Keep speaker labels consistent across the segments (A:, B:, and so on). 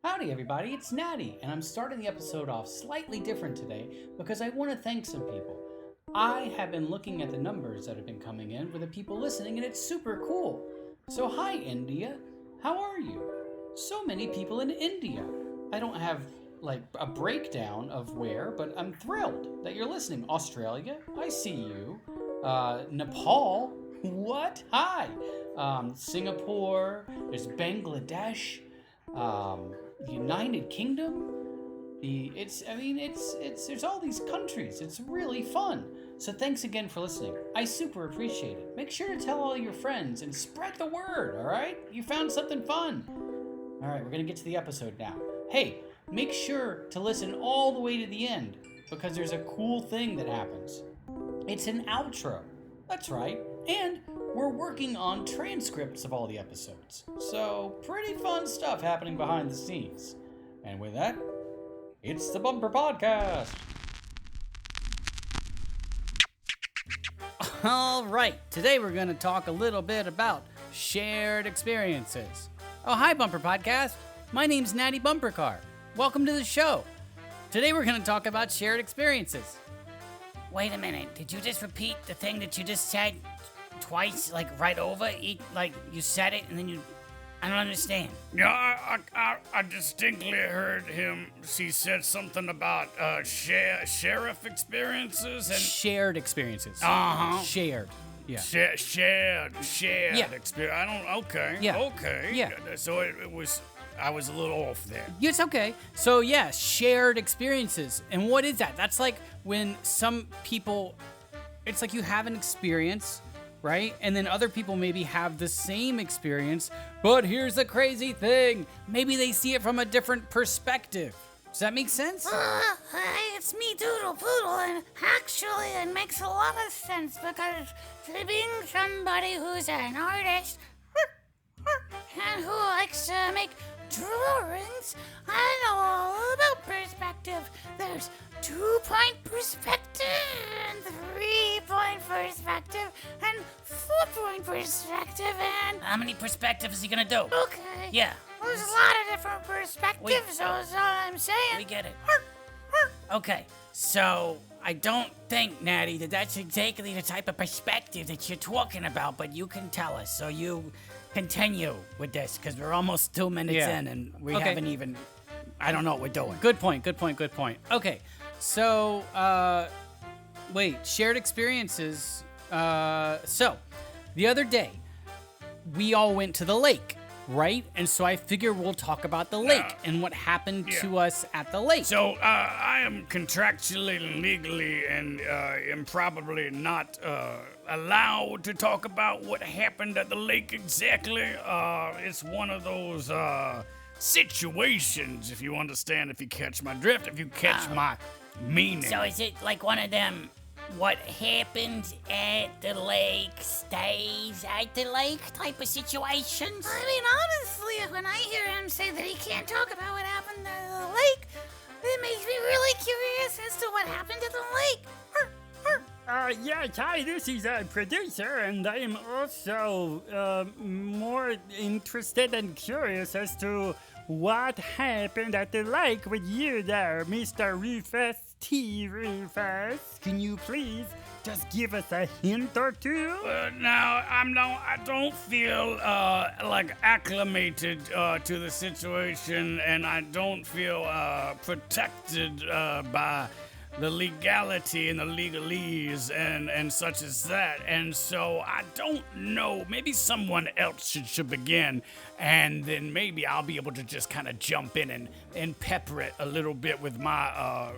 A: Howdy everybody, it's Natty, and I'm starting the episode off slightly different today because I want to thank some people. I have been looking at the numbers that have been coming in for the people listening, and it's super cool. So hi India, how are you? So many people in India. I don't have like a breakdown of where, but I'm thrilled that you're listening. Australia, I see you. Nepal, what? Hi. Singapore, there's Bangladesh, United Kingdom. There's all these countries. It's really fun. So thanks again for listening. I super appreciate it. Make sure to tell all your friends and spread the word, all right? You found something fun. All right, we're going to get to the episode now. Hey, make sure to listen all the way to the end because there's a cool thing that happens. It's an outro. That's right. And we're working on transcripts of all the episodes. So, pretty fun stuff happening behind the scenes. And with that, it's the Bumper Podcast. All right, today we're going to talk a little bit about shared experiences. Oh, hi, Bumper Podcast. My name's Natty Bumpercar. Welcome to the show. Today we're going to talk about shared experiences.
B: Wait a minute, did you just repeat the thing that you just said twice, like right over? Like you said it and then you... I don't understand.
C: Yeah, I distinctly heard him. She said something about sheriff experiences and
A: Shared experiences.
C: Uh-huh.
A: Shared. Yeah.
C: shared
A: Yeah.
C: experience. I don't. Okay.
A: Yeah.
C: Okay.
A: Yeah.
C: So it was. I was a little off there.
A: It's okay. So yeah, shared experiences. And what is that? That's like when some people, it's like you have an experience, right? And then other people maybe have the same experience, but here's the crazy thing. Maybe they see it from a different perspective. Does that make sense?
B: It's me, Doodle Poodle, and actually it makes a lot of sense because being somebody who's an artist and who likes to make drawings, I know all about perspective. There's 2-point perspective and 3-point perspective and 4-point perspective and... How many perspectives is he gonna do? Okay. Yeah. There's a lot of different perspectives, so that's all I'm saying. We get it. Okay, so I don't think, Natty, that that's exactly the type of perspective that you're talking about, but you can tell us. So you continue with this, because we're almost 2 minutes in, and we haven't even... I don't know what we're doing.
A: Good point. Okay, so, shared experiences. So, the other day, we all went to the lake, right? And so I figure we'll talk about the lake and what happened to us at the lake.
C: So I am contractually, legally, and am probably not allowed to talk about what happened at the lake exactly. It's one of those situations, if you understand, if you catch my drift, if you catch my meaning.
B: So is it like one of them, what happens at the lake stays at the lake type of situations? I mean, honestly, when I hear him say that he can't talk about what happened at the lake, it makes me really curious as to what happened at the lake.
D: Yes, hi, this is a producer, and I am also more interested and curious as to what happened at the lake with you there, Mr. Rufus T. Rufus. Can you please just give us a hint or two?
C: Now, I don't feel like acclimated to the situation, and I don't feel protected by the legality and the legalese and such as that. And so I don't know. Maybe someone else should begin, and then maybe I'll be able to just kind of jump in and pepper it a little bit with my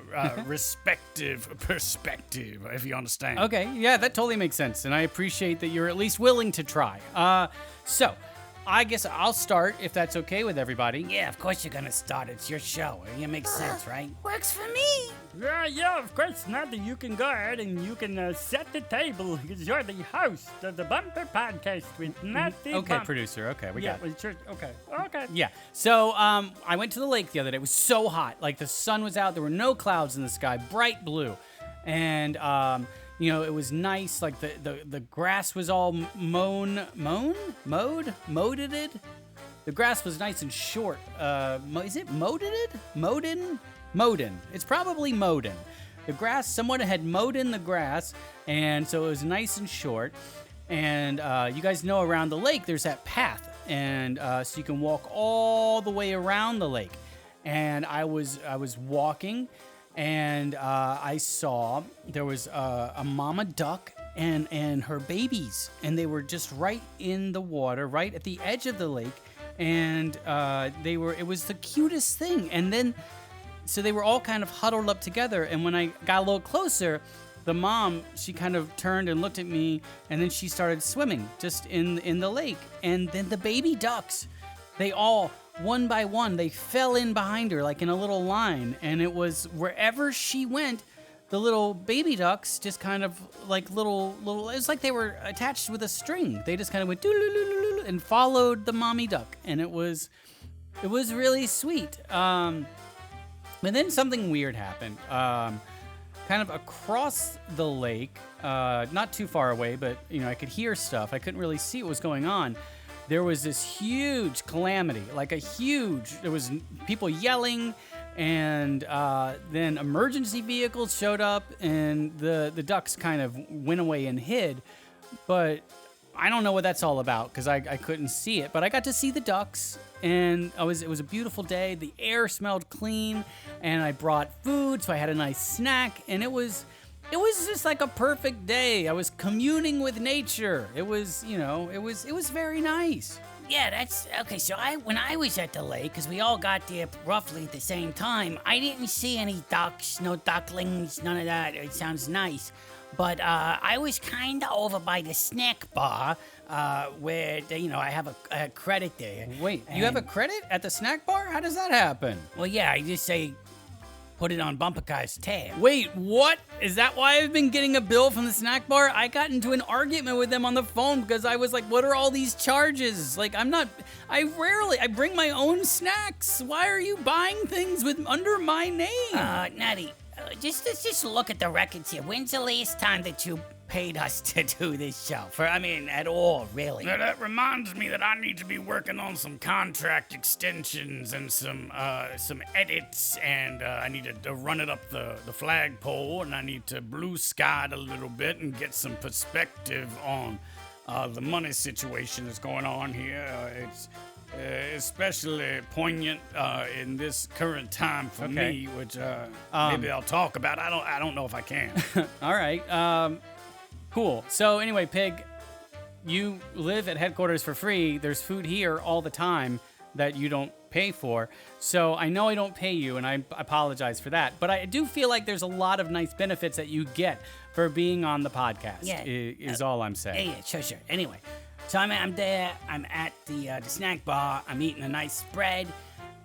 C: respective perspective, if you understand.
A: Okay, yeah, that totally makes sense, and I appreciate that you're at least willing to try. So, I guess I'll start, if that's okay with everybody.
B: Yeah, of course you're gonna start. It's your show. It makes sense, right?
E: Works for me.
D: Yeah, of course, Natty, you can go ahead and you can set the table, because you're the host of the Bumper Podcast with Natty
A: Okay, producer, okay, we got it.
D: Sure, okay.
A: Yeah, so I went to the lake the other day. It was so hot. Like, the sun was out. There were no clouds in the sky, bright blue. And, it was nice. Like, the grass was all mowed? The grass was nice and short. Is it Modin? Modin. It's probably Modin. The grass, someone had mowed in the grass, and so it was nice and short. And you guys know around the lake, there's that path. And so you can walk all the way around the lake. And I was walking, and I saw there was a mama duck and her babies. And they were just right in the water, right at the edge of the lake. And it was the cutest thing. And then, so they were all kind of huddled up together. And when I got a little closer, the mom, she kind of turned and looked at me, and then she started swimming just in the lake. And then the baby ducks, they all, one by one, they fell in behind her like in a little line. And it was wherever she went, the little baby ducks just kind of like little, it was like they were attached with a string. They just kind of went doo-doo-doo-doo-doo and followed the mommy duck. And it was really sweet. But then something weird happened. Kind of across the lake, not too far away, but I could hear stuff. I couldn't really see what was going on. There was this huge calamity, there was people yelling, and then emergency vehicles showed up, and the ducks kind of went away and hid. But I don't know what that's all about because I couldn't see it. But I got to see the ducks, and it was a beautiful day. The air smelled clean, and I brought food, so I had a nice snack, and it was just like a perfect day. I was communing with nature. It was very nice.
B: Yeah, that's okay. So when I was at the lake, because we all got there roughly at the same time, I didn't see any ducks, no ducklings, none of that. It sounds nice. But I was kind of over by the snack bar where, I have a credit there.
A: Wait, you have a credit at the snack bar? How does that happen?
B: Well, yeah, I just say put it on Bumpercast's tab.
A: Wait, what? Is that why I've been getting a bill from the snack bar? I got into an argument with them on the phone because I was like, what are all these charges? Like, I bring my own snacks. Why are you buying things under my name?
B: Natty. Let's just look at the records here. When's the last time that you paid us to do this show? At all, really.
C: Now, that reminds me that I need to be working on some contract extensions and some edits, and I need to run it up the flagpole, and I need to blue sky it a little bit and get some perspective on the money situation that's going on here. It's especially poignant in this current time for me, which maybe I'll talk about. I don't know if I can.
A: All right. Cool. So anyway, Pig, you live at headquarters for free. There's food here all the time that you don't pay for. So I know I don't pay you, and I apologize for that. But I do feel like there's a lot of nice benefits that you get for being on the podcast.
B: Yeah.
A: Is all I'm saying.
B: Yeah, sure. Anyway. So I'm there, I'm at the snack bar, I'm eating a nice spread,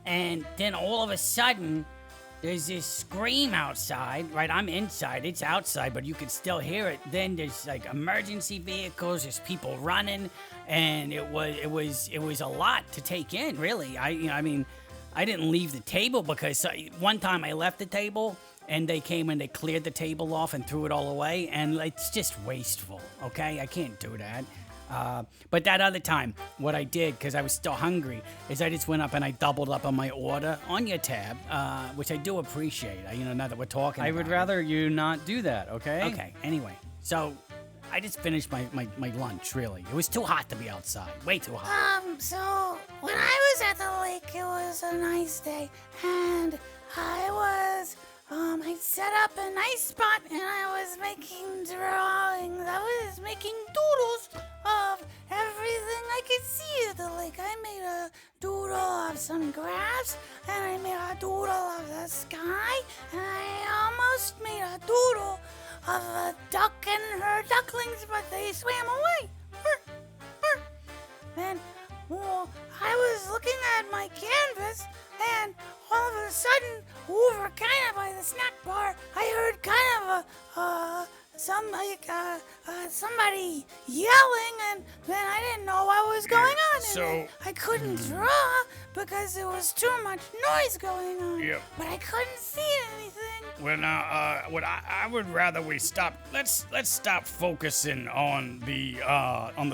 B: and then all of a sudden, there's this scream outside, right? I'm inside, it's outside, but you can still hear it. Then there's like emergency vehicles, there's people running, and it was a lot to take in, really. I didn't leave the table because one time I left the table, and they came and they cleared the table off and threw it all away, and it's just wasteful, okay? I can't do that. But that other time, what I did, because I was still hungry, is I just went up and I doubled up on my order on your tab, which I do appreciate, now that we're talking
A: I
B: about
A: would
B: it.
A: rather you not do that, okay?
B: Okay, anyway, so I just finished my lunch, really. It was too hot to be outside, way too hot.
E: So when I was at the lake, it was a nice day, and I set up a nice spot, and I was making drawings. I was making doodles of everything I could see at the lake. I made a doodle of some grass, and I made a doodle of the sky, and I almost made a doodle of a duck and her ducklings, but they swam away. And I was looking at my canvas, and all of a sudden, over kind of by the snack bar, I heard kind of
B: somebody yelling, and then I didn't know what was going on. And I couldn't draw because there was too much noise going on.
C: Yep.
B: But I couldn't see anything.
C: Well, now, what I would rather we stop. Let's stop focusing on the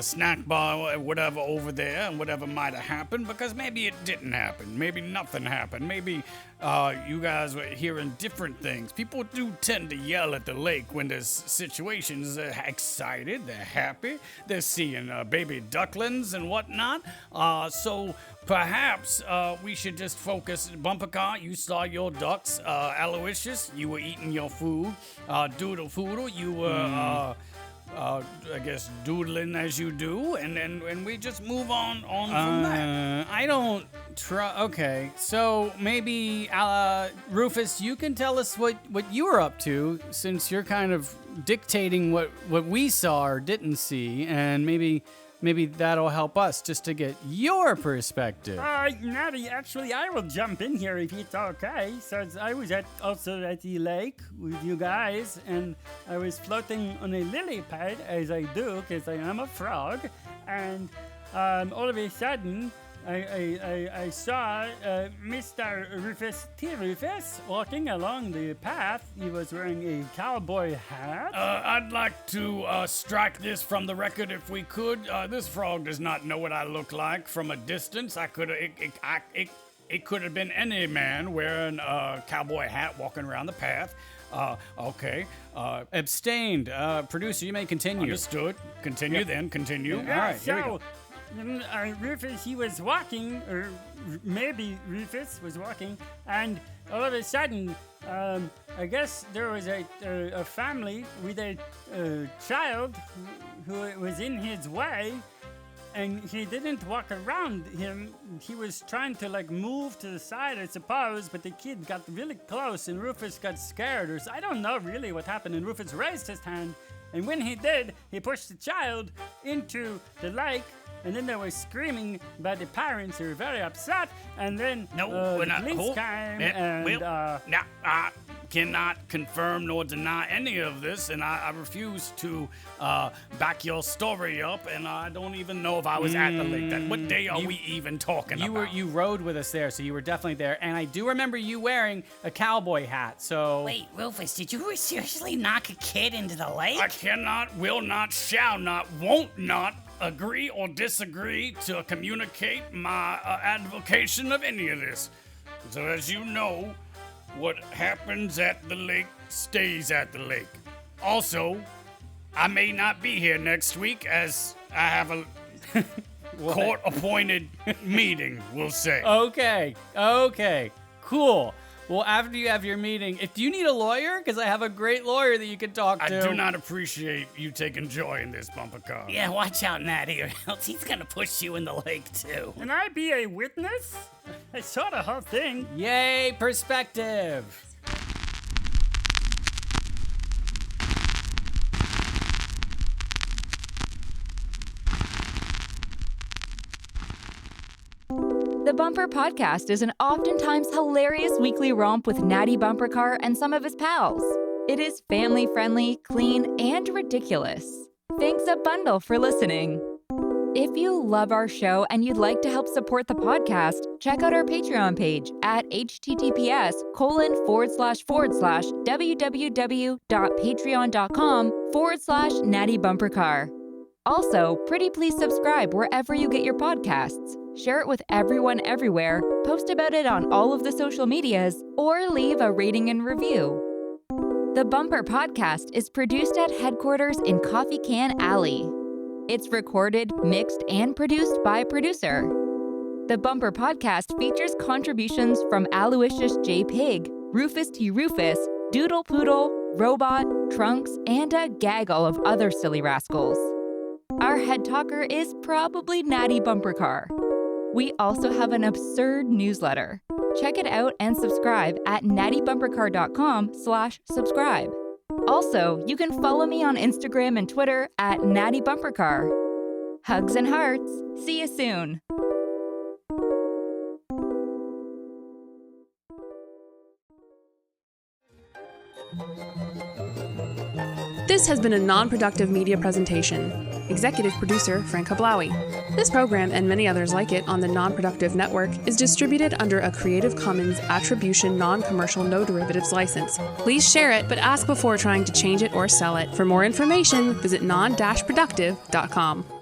C: snack bar, or whatever over there, and whatever might have happened, because maybe it didn't happen. Maybe nothing happened. Maybe you guys were hearing different things. People do tend to yell at the lake when there's situations. They're excited. They're happy. They're seeing baby ducklings and whatnot. So perhaps we should just focus. Bumper Car, you saw your ducks. Aloysius, you were eating your food. Doodle Foodle, you were, I guess, doodling as you do. And we just move on from that.
A: I don't okay, so maybe, Rufus, you can tell us what you were up to, since you're kind of dictating what we saw or didn't see, and maybe that'll help us just to get your perspective.
D: Natty, actually, I will jump in here if it's okay. So I was also at the lake with you guys, and I was floating on a lily pad, as I do, because I am a frog. And all of a sudden, I saw Mr. Rufus T. Rufus walking along the path. He was wearing a cowboy hat.
C: I'd like to strike this from the record if we could. This frog does not know what I look like from a distance. It could have been any man wearing a cowboy hat walking around the path. Okay.
A: Abstained. Producer, you may continue.
C: Understood. Continue.
A: All right, here we go.
D: Rufus, he was walking, or maybe Rufus was walking, and all of a sudden, I guess there was a family with a child who was in his way, and he didn't walk around him. He was trying to move to the side, I suppose, but the kid got really close, and Rufus got scared, or I don't know really what happened, and Rufus raised his hand, and when he did, he pushed the child into the lake. And then they were screaming about the parents who were very upset. And then the police came
C: I cannot confirm nor deny any of this, and I refuse to back your story up, and I don't even know if I was at the lake. What day are we even talking about?
A: You rode with us there, so you were definitely there. And I do remember you wearing a cowboy hat, so...
F: Wait, Rufus, did you seriously knock a kid into the lake?
C: I cannot, will not, shall not, won't not agree or disagree to communicate my advocation of any of this. So as you know, what happens at the lake stays at the lake. Also, I may not be here next week as I have a court-appointed meeting, we'll say.
A: Okay, cool. Well, after you have your meeting, do you need a lawyer? Because I have a great lawyer that you can talk to.
C: I do not appreciate you taking joy in this, Bumper Car.
F: Yeah, watch out, Natty, or else he's gonna push you in the lake, too.
D: Can I be a witness? I saw the whole thing.
A: Yay, perspective.
G: The Bumper Podcast is an oftentimes hilarious weekly romp with Natty Bumpercar and some of his pals. It is family-friendly, clean, and ridiculous. Thanks a bundle for listening. If you love our show and you'd like to help support the podcast, check out our Patreon page at https://www.patreon.com/Natty Bumpercar. Also, pretty please subscribe wherever you get your podcasts. Share it with everyone everywhere, post about it on all of the social medias, or leave a rating and review. The Bumper Podcast is produced at headquarters in Coffee Can Alley. It's recorded, mixed, and produced by producer. The Bumper Podcast features contributions from Aloysius J. Pig, Rufus T. Rufus, Doodle Poodle, Robot, Trunks, and a gaggle of other silly rascals. Our head talker is probably Natty Bumpercar. We also have an absurd newsletter. Check it out and subscribe at nattybumpercar.com/subscribe. Also, you can follow me on Instagram and Twitter at Natty Bumpercar. Hugs and hearts. See you soon.
H: This has been a non-productive media presentation. Executive producer Frank Hablawi. This program and many others like it on the Non-Productive Network is distributed under a Creative Commons Attribution Non-Commercial No Derivatives license. Please share it, but ask before trying to change it or sell it. For more information, visit non-productive.com.